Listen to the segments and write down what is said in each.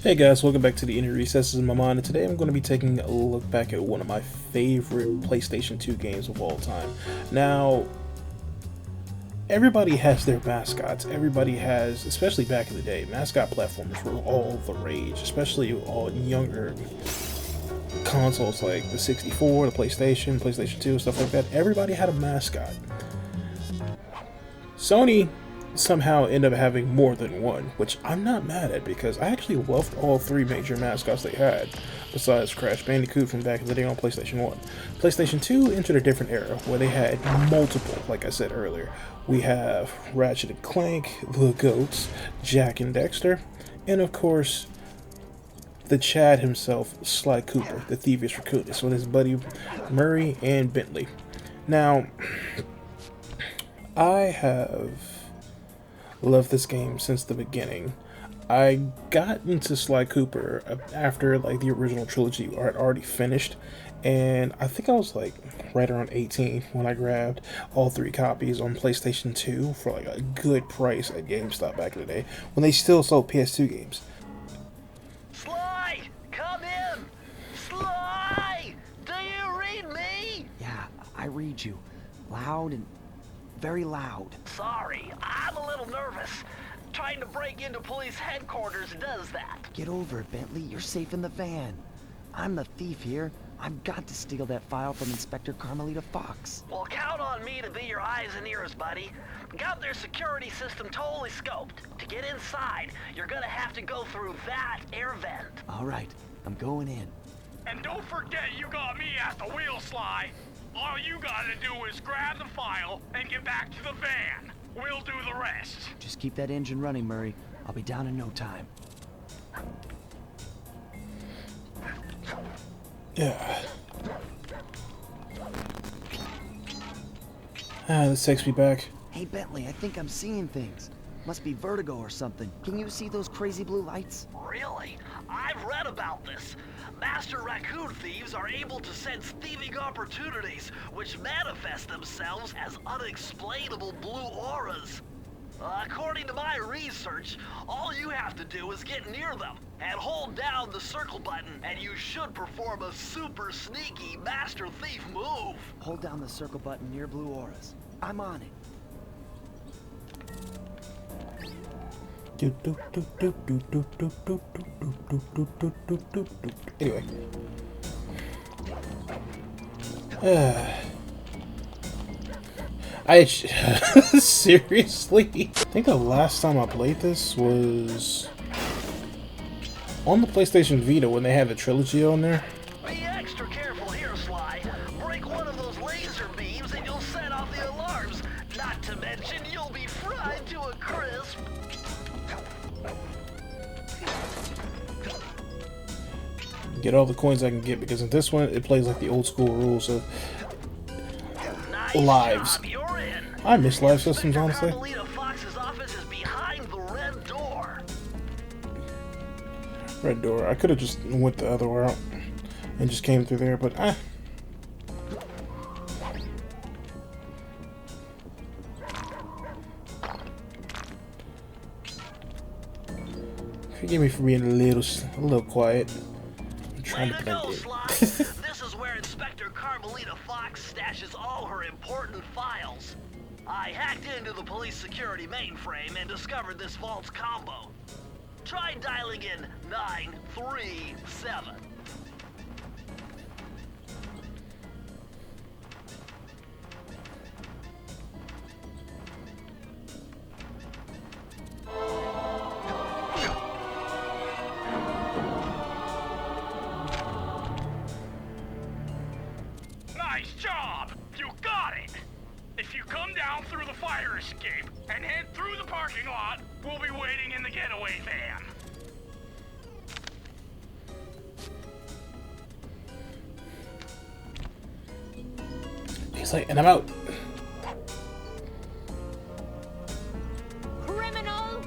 Hey guys, welcome back to the Inner Recesses of my mind, and today I'm going to be taking a look back at one of my favorite PlayStation 2 games of all time. Now, everybody has their mascots. Everybody has, especially back in the day, mascot platformers were all the rage, especially all younger consoles like the 64, the PlayStation 2, stuff like that. Everybody had a mascot. Sony somehow end up having more than one, which I'm not mad at because I actually loved all three major mascots they had, besides Crash Bandicoot from back in the day on PlayStation 1. PlayStation 2 entered a different era where they had multiple, like I said earlier. We have Ratchet and Clank, the Goats, Jak and Daxter, and of course, the Chad himself, Sly Cooper, the Thievius Raccoonus, with his buddy Murray and Bentley. Now, I have loved this game since the beginning. I got into Sly Cooper after like the original trilogy had already finished, and I think I was like right around 18 when I grabbed all three copies on PlayStation 2 for like a good price at GameStop back in the day when they still sold PS2 games. Sly, come in! Sly, do you read me? Yeah, I read you. Loud and very loud. Sorry, I'm a little nervous. Trying to break into police headquarters does that. Get over it, Bentley. You're safe in the van. I'm the thief here. I've got to steal that file from Inspector Carmelita Fox. Well, count on me to be your eyes and ears, buddy. Got their security system totally scoped. To get inside, you're gonna have to go through that air vent. All right, I'm going in. And don't forget you got me at the wheel, Sly. All you gotta do is grab the file and get back to the van. We'll do the rest. Just keep that engine running, Murray. I'll be down in no time. Yeah. This takes me back. Hey, Bentley, I think I'm seeing things. Must be vertigo or something. Can you see those crazy blue lights? Really? I've read about this. Master raccoon thieves are able to sense thieving opportunities, which manifest themselves as unexplainable blue auras. According to my research, all you have to do is get near them and hold down the circle button, and you should perform a super sneaky master thief move. Hold down the circle button near blue auras. I'm on it. Anyway. Seriously? I think the last time I played this was on the PlayStation Vita when they had the trilogy on there. Be extra careful here, Sly. Break one of those laser beams and you'll set off the alarms. Not to mention you'll be fried to a crisp. Get all the coins I can get, because in this one it plays like the old school rules of Nice lives. job, you're in. I miss live systems, honestly. Carmelita Fox's office is behind the red door. Red door. I could have just went the other route and just came through there, but Forgive me for being a little quiet. I'm trying Way to to go, blend in. Sly. This is where Inspector Carmelita Fox stashes all her important files. I hacked into the police security mainframe and discovered this vault's combo. Try dialing in 937. Nice job! You got it! If you come down through the fire escape and head through the parking lot, we'll be waiting in the getaway van. He's like, and I'm out. Criminal!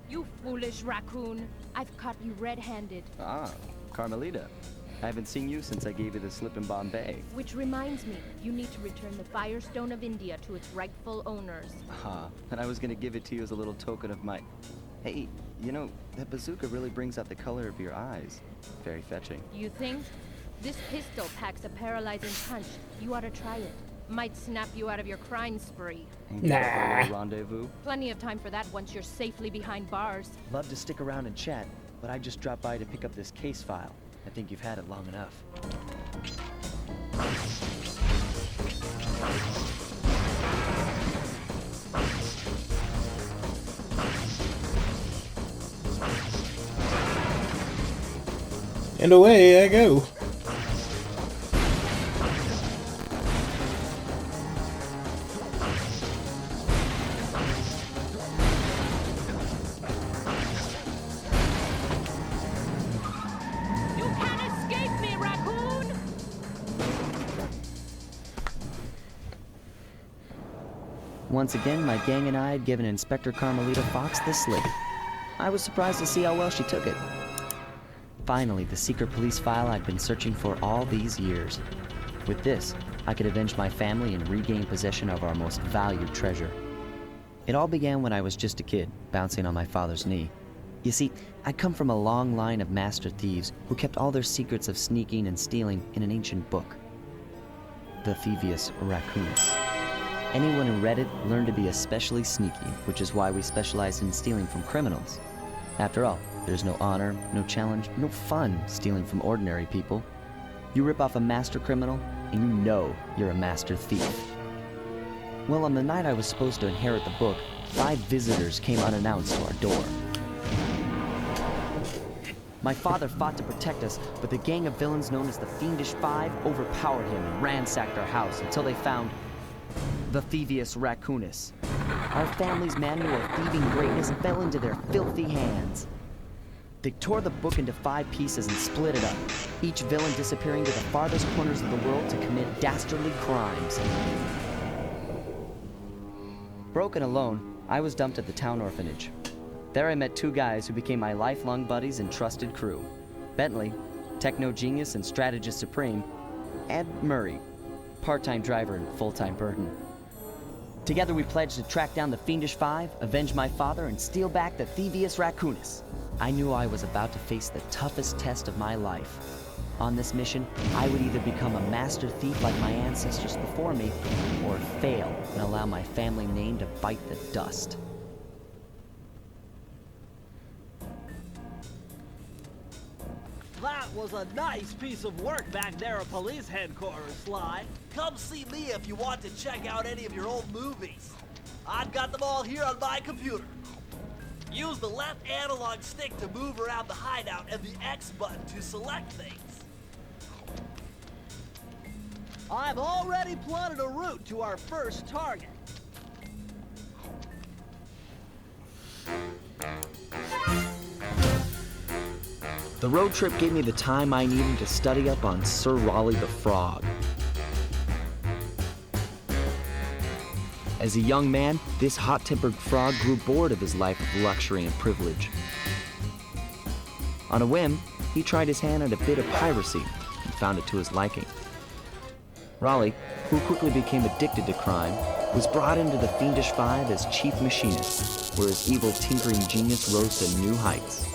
You foolish raccoon. I've caught you red-handed. Ah, Carmelita. I haven't seen you since I gave you the slip in Bombay. Which reminds me, you need to return the Firestone of India to its rightful owners. And I was gonna give it to you as a little token of my... Hey, you know, That bazooka really brings out the color of your eyes. Very fetching. You think? This pistol packs a paralyzing punch. You ought to try it. Might snap you out of your crime spree. And get up a little rendezvous. Plenty of time for that once you're safely behind bars. Love to stick around and chat, but I just dropped by to pick up this case file. I think you've had it long enough. And away I go. You can't escape me, Raccoon! Once again, my gang and I had given Inspector Carmelita Fox the slip. I was surprised to see how well she took it. Finally, the secret police file I'd been searching for all these years. With this, I could avenge my family and regain possession of our most valued treasure. It all began when I was just a kid, bouncing on my father's knee. You see, I come from a long line of master thieves who kept all their secrets of sneaking and stealing in an ancient book. The Thievius Raccoonus. Anyone who read it learned to be especially sneaky, which is why we specialized in stealing from criminals. After all, there's no honor, no challenge, no fun stealing from ordinary people. You rip off a master criminal, and you know you're a master thief. Well, on the night I was supposed to inherit the book, 5 visitors came unannounced to our door. My father fought to protect us, but the gang of villains known as the Fiendish Five overpowered him and ransacked our house until they found the Thievius Raccoonus. Our family's manual of thieving greatness fell into their filthy hands. They tore the book into 5 pieces and split it up, each villain disappearing to the farthest corners of the world to commit dastardly crimes. Broken alone, I was dumped at the town orphanage. There I met 2 guys who became my lifelong buddies and trusted crew. Bentley, techno genius and strategist supreme, and Murray, part-time driver and full-time burden. Together we pledged to track down the Fiendish Five, avenge my father, and steal back the Thievius Raccoonus. I knew I was about to face the toughest test of my life. On this mission, I would either become a master thief like my ancestors before me, or fail and allow my family name to bite the dust. That was a nice piece of work back there at police headquarters, Sly. Come see me if you want to check out any of your old movies. I've got them all here on my computer. Use the left analog stick to move around the hideout and the X button to select things. I've already plotted a route to our first target. The road trip gave me the time I needed to study up on Sir Raleigh the Frog. As a young man, this hot-tempered frog grew bored of his life of luxury and privilege. On a whim, he tried his hand at a bit of piracy and found it to his liking. Raleigh, who quickly became addicted to crime, was brought into the Fiendish Five as chief machinist, where his evil tinkering genius rose to new heights.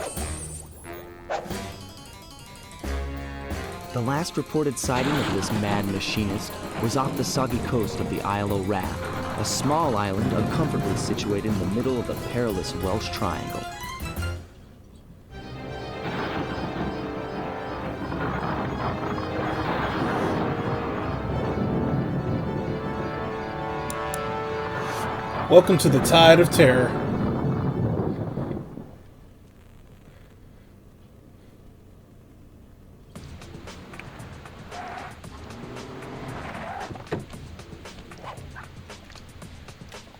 The last reported sighting of this mad machinist was off the soggy coast of the Isle o' Wrath, a small island uncomfortably situated in the middle of the perilous Welsh Triangle. Welcome to the Tide of Terror.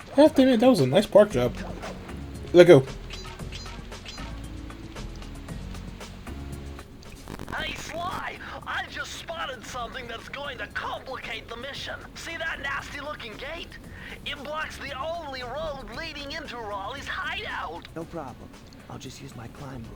I have to admit, that was a nice park job. Let go. Hey, Sly! I just spotted something that's going to complicate the mission. See that nasty-looking gate? It blocks the only road leading into Raleigh's hideout. No problem. I'll just use my climb move.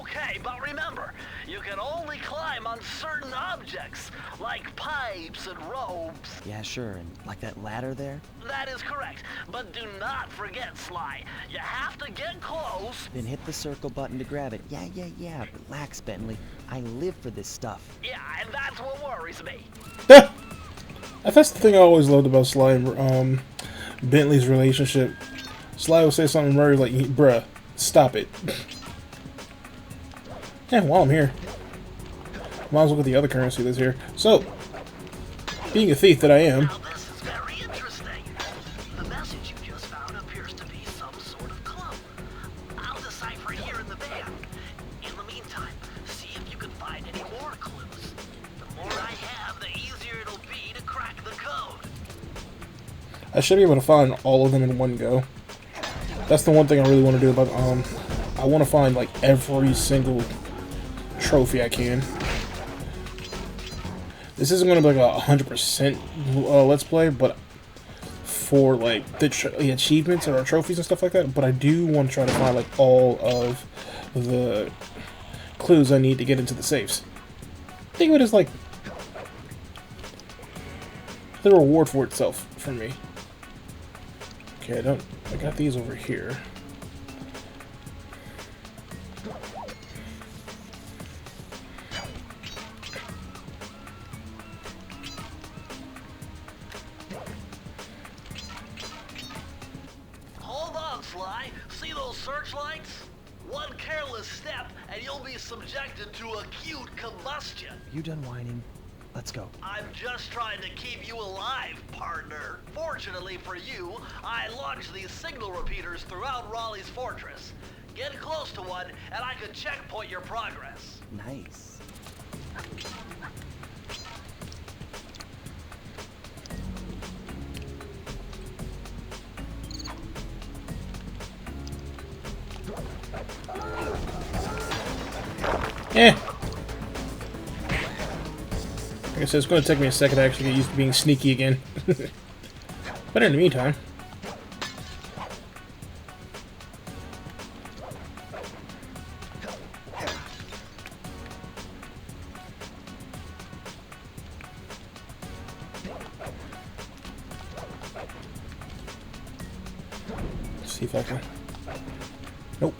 Okay, but remember, you can only climb on certain objects, like pipes and ropes. Yeah, sure, and like that ladder there? That is correct, but do not forget, Sly. You have to get close. Then hit the circle button to grab it. Yeah. Relax, Bentley. I live for this stuff. Yeah, and that's what worries me. That's the thing I always loved about Sly and Bentley's relationship. Sly will say something to Murray like, bruh, stop it. Yeah, while I'm here, might as well get the other currency that's here. So, being a thief that I am, Now this is very interesting. The message you just found appears to be some sort of clue. I'll decipher it here in the van. In the meantime, see if you can find any more clues. The more I have, the easier it'll be to crack the code. I should be able to find all of them in one go. That's the one thing I really want to do about, I want to find, like, every single trophy I can. This isn't going to be like a 100% Let's Play, but for, like, the achievements or trophies and stuff like that, but I do want to try to find, like, all of the clues I need to get into the safes. Think of it as, like, the reward for itself for me. Okay, I got these over here. Hold on, Sly. See those searchlights? One careless step, and you'll be subjected to acute combustion. You done whining? Let's go. I'm just trying to keep you alive, partner. Fortunately for you, I launched these signal repeaters throughout Raleigh's fortress. Get close to one, and I can checkpoint your progress. Nice. Like I said, it's going to take me a second to actually get used to being sneaky again. But in the meantime... Let's see if I can... Nope.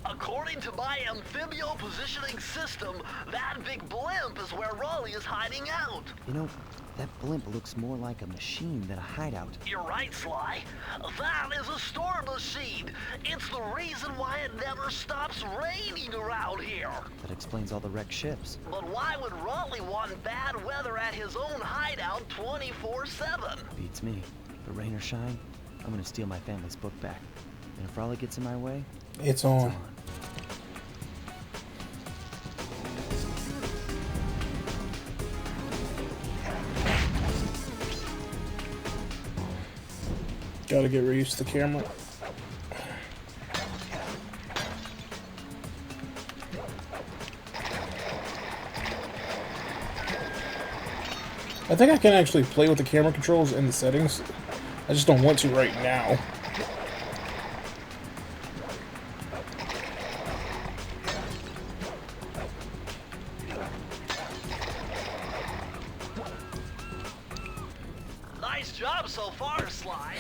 According to my amphibio positioning system, that big blimp is where Raleigh is hiding out. You know, that blimp looks more like a machine than a hideout. You're right, Sly. That is a storm machine. It's the reason why it never stops raining around here. That explains all the wrecked ships. But why would Raleigh want bad weather at his own hideout 24/7? Beats me. But rain or shine, I'm gonna steal my family's book back. And if Raleigh gets in my way, It's on. Gotta get used to the camera. I think I can actually play with the camera controls in the settings. I just don't want to right now. Nice job so far, Sly.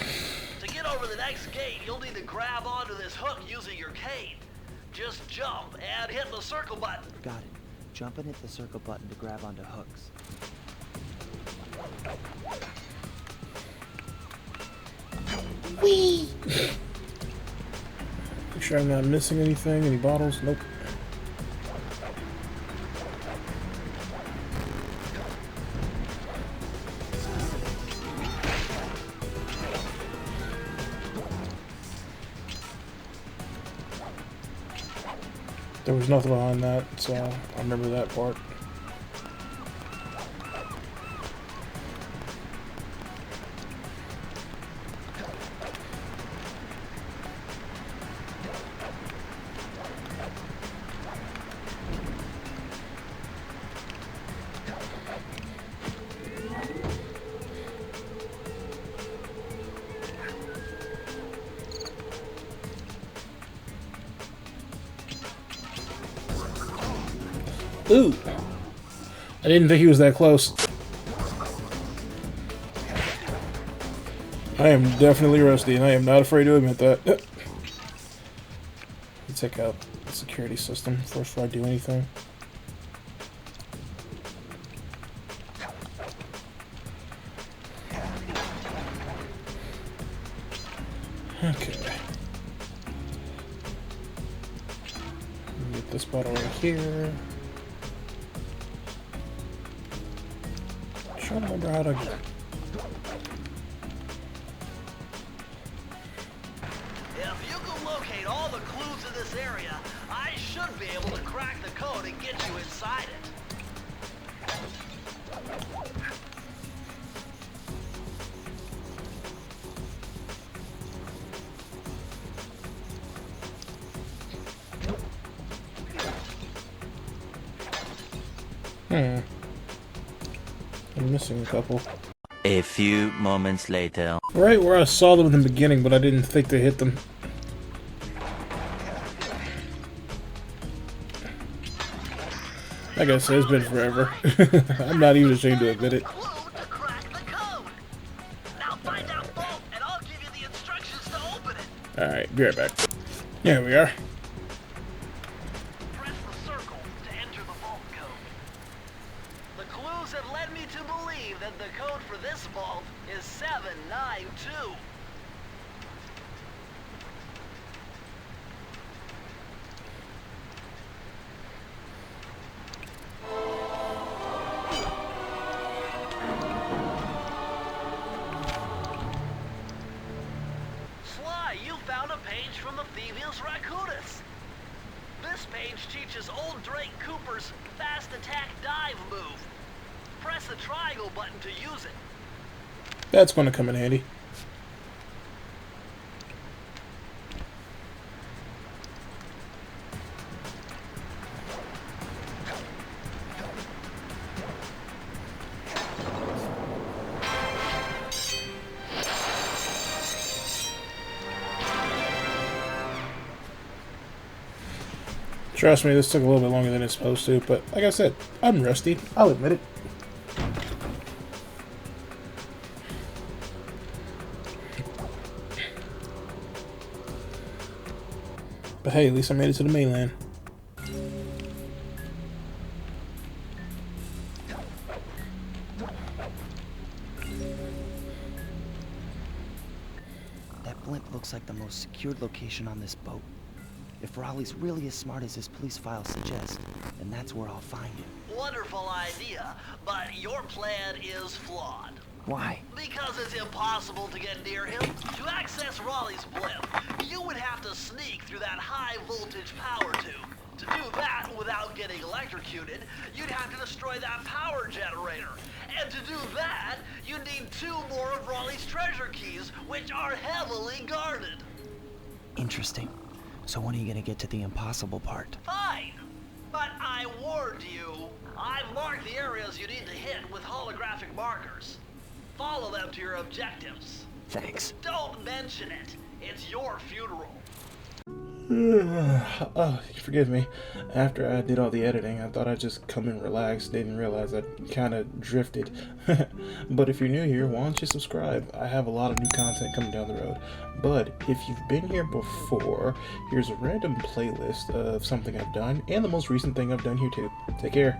To get over the next gate, you'll need to grab onto this hook using your cane. Just jump and hit the circle button. got it. Jump and hit the circle button to grab onto hooks. Whee! Make sure I'm not missing anything. Any bottles? Nope. There was nothing behind that, so I remember that part. Ooh. I didn't think he was that close. I am definitely rusty, and I am not afraid to admit that. Let me check out the security system first before I do anything. Okay. Get this bottle right here. I'm trying to remember how to. If you can locate all the clues in this area, I should be able to crack the code and get you inside it. I'm missing a couple. A few moments later. Right where I saw them in the beginning, but I didn't think to hit them. Like I said, it's been forever. I'm not even ashamed to admit it. Clue to crack the code. Now find that vault, and I'll give you the instructions to open it. Alright, be right back. There we are. Press the circle to enter the vault code. The clues have led me to believe that the code for this vault is 792. Sly, you found a page from the Thievius Raccoonus. This page teaches old Drake Cooper's fast attack dive move. Press the triangle button to use it. That's going to come in handy. Trust me, this took a little bit longer than it's supposed to, but like I said, I'm rusty. I'll admit it. But hey, at least I made it to the mainland. That blimp looks like the most secured location on this boat. If Raleigh's really as smart as his police file suggests, then that's where I'll find him. Wonderful idea, but your plan is flawed. Why? Because it's impossible to get near him. To access Raleigh's blimp, you would have to sneak through that high voltage power tube. To do that without getting electrocuted, you'd have to destroy that power generator. And to do that, you need 2 more of Raleigh's treasure keys, which are heavily guarded. Interesting. So when are you gonna get to the impossible part? Fine, but I warned you. I've marked the areas you need to hit with holographic markers. Follow them to your objectives. Thanks. Don't mention it. It's your funeral. Oh, forgive me. After I did all the editing, I thought I'd just come and relax. Didn't realize I kind of drifted. But if you're new here, why don't you subscribe? I have a lot of new content coming down the road. But if you've been here before, here's a random playlist of something I've done and the most recent thing I've done here too. Take care.